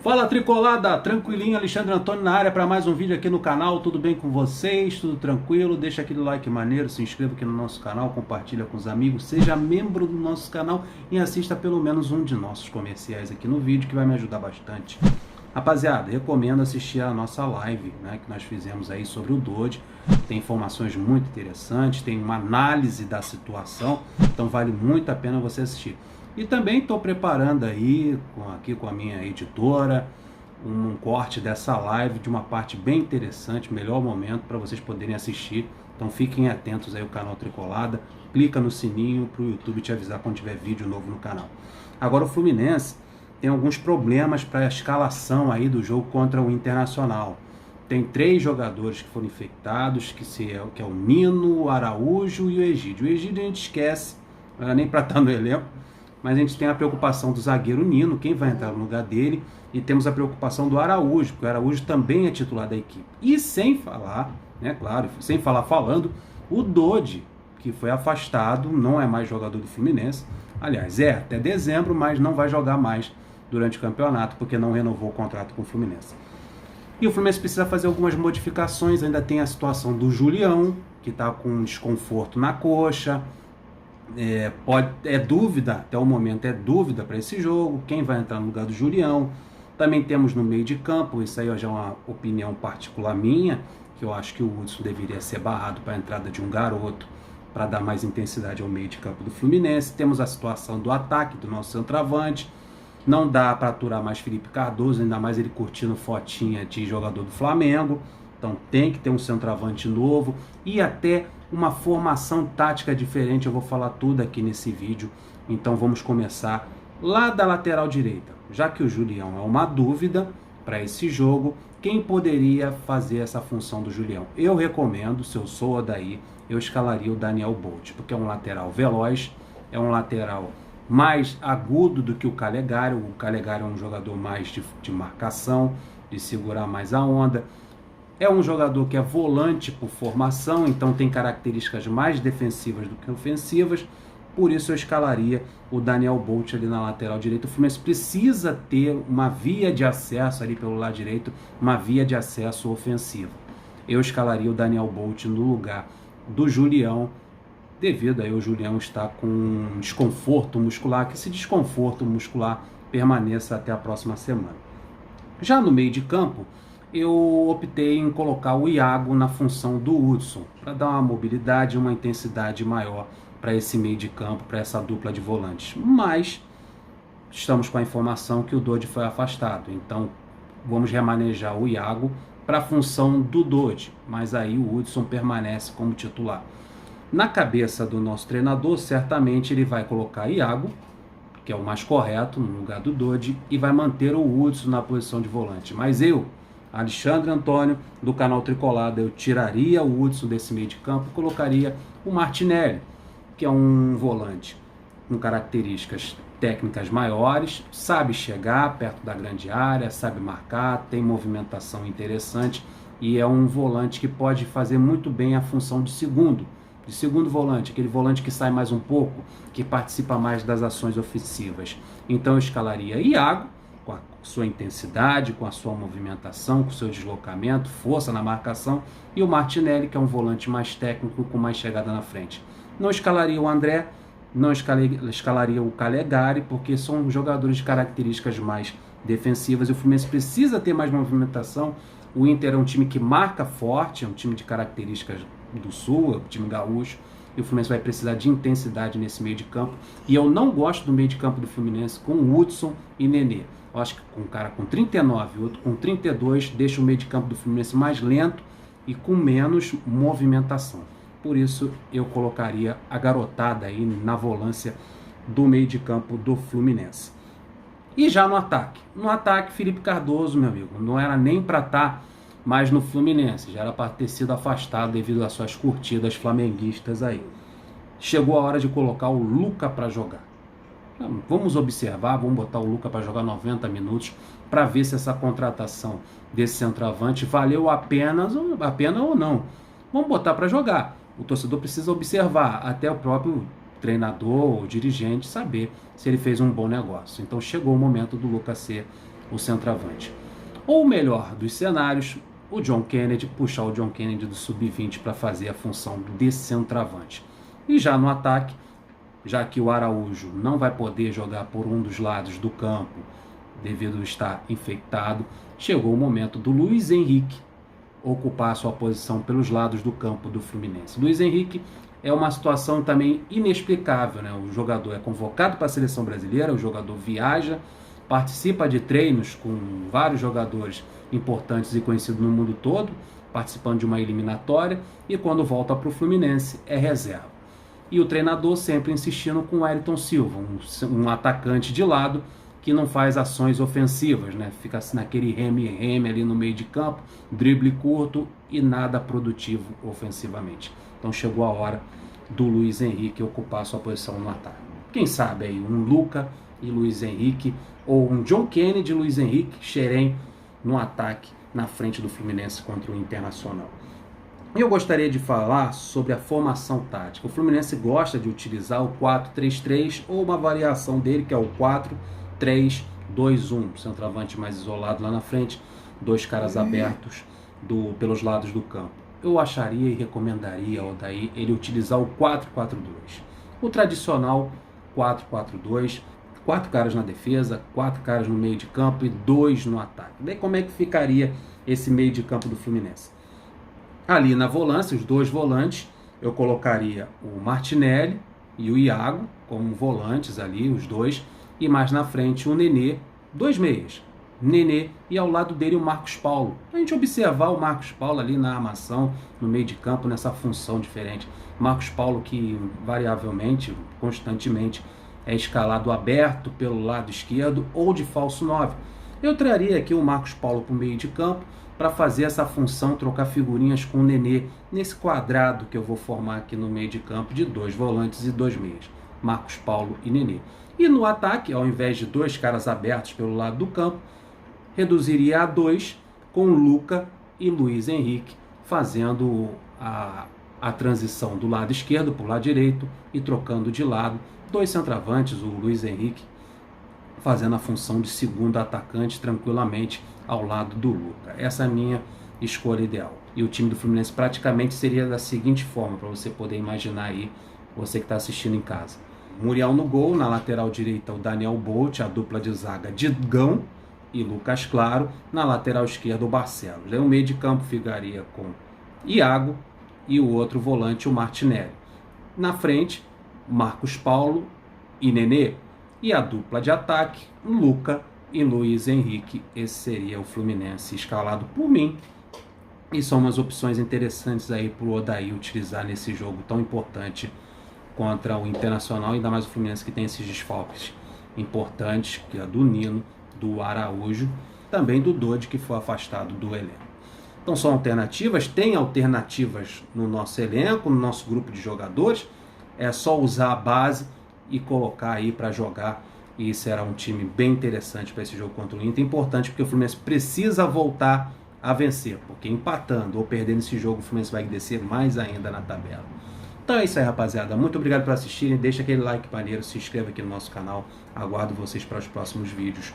Fala Tricolada, tranquilinho, Alexandre Antônio na área para mais um vídeo aqui no canal. Tudo bem com vocês? Tudo tranquilo? Deixa aquele like maneiro, se inscreva aqui no nosso canal, compartilha com os amigos, seja membro do nosso canal e assista pelo menos um de nossos comerciais aqui no vídeo, que vai me ajudar bastante. Rapaziada, recomendo assistir a nossa live, né, que nós fizemos aí sobre o Dodge. Tem informações muito interessantes, tem uma análise da situação, então vale muito a pena você assistir. E também estou preparando aí, aqui com a minha editora, um corte dessa live de uma parte bem interessante, melhor momento para vocês poderem assistir. Então fiquem atentos aí ao canal Tricolada, clica no sininho para o YouTube te avisar quando tiver vídeo novo no canal. Agora o Fluminense tem alguns problemas para a escalação aí do jogo contra o Internacional. Tem 3 jogadores que foram infectados, que é o Nino, o Araújo e o Egídio. O Egídio a gente esquece, não era nem para estar no elenco. Mas a gente tem a preocupação do zagueiro Nino, quem vai entrar no lugar dele, e temos a preocupação do Araújo, porque o Araújo também é titular da equipe. E sem falar, né, claro, sem falar falando, o Dodge, que foi afastado, não é mais jogador do Fluminense. Aliás, é até dezembro, mas não vai jogar mais durante o campeonato, porque não renovou o contrato com o Fluminense. E o Fluminense precisa fazer algumas modificações, ainda tem a situação do Julião, que está com um desconforto na coxa. É dúvida, até o momento é dúvida para esse jogo, quem vai entrar no lugar do Julião. Também temos no meio de campo, isso aí já é uma opinião particular minha, que eu acho que o Hudson deveria ser barrado para a entrada de um garoto, para dar mais intensidade ao meio de campo do Fluminense. Temos a situação do ataque do nosso centroavante, não dá para aturar mais Felipe Cardoso, ainda mais ele curtindo fotinha de jogador do Flamengo. Então tem que ter um centroavante novo e até uma formação tática diferente. Eu vou falar tudo aqui nesse vídeo. Então vamos começar lá da lateral direita. Já que o Julião é uma dúvida para esse jogo, quem poderia fazer essa função do Julião? Eu recomendo, se eu sou o Odair, eu escalaria o Daniel Bolt, porque é um lateral veloz, é um lateral mais agudo do que o Calegari. O Calegari é um jogador mais de marcação, de segurar mais a onda. É um jogador que é volante por formação, então tem características mais defensivas do que ofensivas. Por isso eu escalaria o Daniel Bolt ali na lateral direita. O Fluminense precisa ter uma via de acesso ali pelo lado direito, uma via de acesso ofensiva. Eu escalaria o Daniel Bolt no lugar do Julião, devido aí o Julião estar com um desconforto muscular, que esse desconforto muscular permaneça até a próxima semana. Já no meio de campo, eu optei em colocar o Iago na função do Hudson, para dar uma mobilidade e uma intensidade maior para esse meio de campo, para essa dupla de volantes. Mas estamos com a informação que o Dodge foi afastado, então vamos remanejar o Iago para a função do Dodge, mas aí o Hudson permanece como titular. Na cabeça do nosso treinador, certamente ele vai colocar Iago, que é o mais correto, no lugar do Dodge, e vai manter o Hudson na posição de volante. Mas eu, Alexandre Antônio, do canal Tricolada, eu tiraria o Hudson desse meio de campo e colocaria o Martinelli, que é um volante com características técnicas maiores, sabe chegar perto da grande área, sabe marcar, tem movimentação interessante e é um volante que pode fazer muito bem a função de segundo volante, aquele volante que sai mais um pouco, que participa mais das ações ofensivas. Então eu escalaria Iago, com a sua intensidade, com a sua movimentação, com o seu deslocamento, força na marcação, e o Martinelli, que é um volante mais técnico, com mais chegada na frente. Não escalaria o André, não escalaria o Calegari, porque são jogadores de características mais defensivas, e o Fluminense precisa ter mais movimentação. O Inter é um time que marca forte, é um time de características do Sul, é um time gaúcho, e o Fluminense vai precisar de intensidade nesse meio de campo. E eu não gosto do meio de campo do Fluminense com Hudson e Nenê. Eu acho que um cara com 39 e outro com 32 deixa o meio de campo do Fluminense mais lento e com menos movimentação. Por isso eu colocaria a garotada aí na volância do meio de campo do Fluminense. E já no ataque, Felipe Cardoso, meu amigo, não era nem para estar mais no Fluminense, já era para ter sido afastado devido às suas curtidas flamenguistas aí. Chegou a hora de colocar o Luca para jogar. Vamos observar, vamos botar o Luca para jogar 90 minutos para ver se essa contratação desse centroavante valeu a pena ou não. Vamos botar para jogar. O torcedor precisa observar, até o próprio treinador ou dirigente saber se ele fez um bom negócio. Então chegou o momento do Luca ser o centroavante. Ou o melhor dos cenários, o John Kennedy, puxar o John Kennedy do sub-20 para fazer a função de centroavante. E já no ataque, já que o Araújo não vai poder jogar por um dos lados do campo devido a estar infectado, chegou o momento do Luiz Henrique ocupar a sua posição pelos lados do campo do Fluminense. Luiz Henrique é uma situação também inexplicável, né? O jogador é convocado para a seleção brasileira, o jogador viaja, participa de treinos com vários jogadores importantes e conhecidos no mundo todo, participando de uma eliminatória, e quando volta para o Fluminense é reserva. E o treinador sempre insistindo com o Ayrton Silva, um atacante de lado que não faz ações ofensivas, né? Fica assim naquele reme-reme ali no meio de campo, drible curto e nada produtivo ofensivamente. Então chegou a hora do Luiz Henrique ocupar sua posição no ataque. Quem sabe aí um Luca e Luiz Henrique, ou um John Kennedy e Luiz Henrique, Xerém no ataque na frente do Fluminense contra o Internacional. Eu gostaria de falar sobre a formação tática. O Fluminense gosta de utilizar o 4-3-3 ou uma variação dele, que é o 4-3-2-1. Centroavante mais isolado lá na frente, dois caras abertos pelos lados do campo. Eu acharia e recomendaria ao Odair ele utilizar o 4-4-2. O tradicional 4-4-2, 4 caras na defesa, 4 caras no meio de campo e 2 no ataque. Daí como é que ficaria esse meio de campo do Fluminense? Ali na volância, os dois volantes, eu colocaria o Martinelli e o Iago como volantes ali, os dois, e mais na frente o Nenê, 2 meias, Nenê, e ao lado dele o Marcos Paulo. A gente observar o Marcos Paulo ali na armação, no meio de campo, nessa função diferente. Marcos Paulo que variavelmente, constantemente, é escalado aberto pelo lado esquerdo ou de falso 9. Eu traria aqui o Marcos Paulo para o meio de campo para fazer essa função, trocar figurinhas com o Nenê, nesse quadrado que eu vou formar aqui no meio de campo de 2 volantes e 2 meias, Marcos Paulo e Nenê. E no ataque, ao invés de 2 caras abertos pelo lado do campo, reduziria a 2 com Luca e Luiz Henrique fazendo a transição do lado esquerdo para o lado direito e trocando de lado. 2 centroavantes, o Luiz Henrique fazendo a função de segundo atacante tranquilamente ao lado do Luca. Essa é a minha escolha ideal. E o time do Fluminense praticamente seria da seguinte forma, para você poder imaginar aí, você que está assistindo em casa. Muriel no gol, na lateral direita o Daniel Bolt, a dupla de zaga Digão e Lucas Claro, na lateral esquerda o Barcelos. Aí o meio de campo ficaria com Iago e o outro volante o Martinelli. Na frente, Marcos Paulo e Nenê. E a dupla de ataque, Luca e Luiz Henrique. Esse seria o Fluminense escalado por mim. E são umas opções interessantes aí para o Odair utilizar nesse jogo tão importante contra o Internacional, ainda mais o Fluminense que tem esses desfalques importantes, que é do Nino, do Araújo, também do Dodi, que foi afastado do elenco. Então são alternativas, tem alternativas no nosso elenco, no nosso grupo de jogadores, é só usar a base e colocar aí para jogar, e será um time bem interessante para esse jogo contra o Inter. Importante porque o Fluminense precisa voltar a vencer, porque empatando ou perdendo esse jogo o Fluminense vai descer mais ainda na tabela. Então é isso aí, rapaziada, muito obrigado por assistirem, deixa aquele like maneiro, se inscreva aqui no nosso canal, aguardo vocês para os próximos vídeos.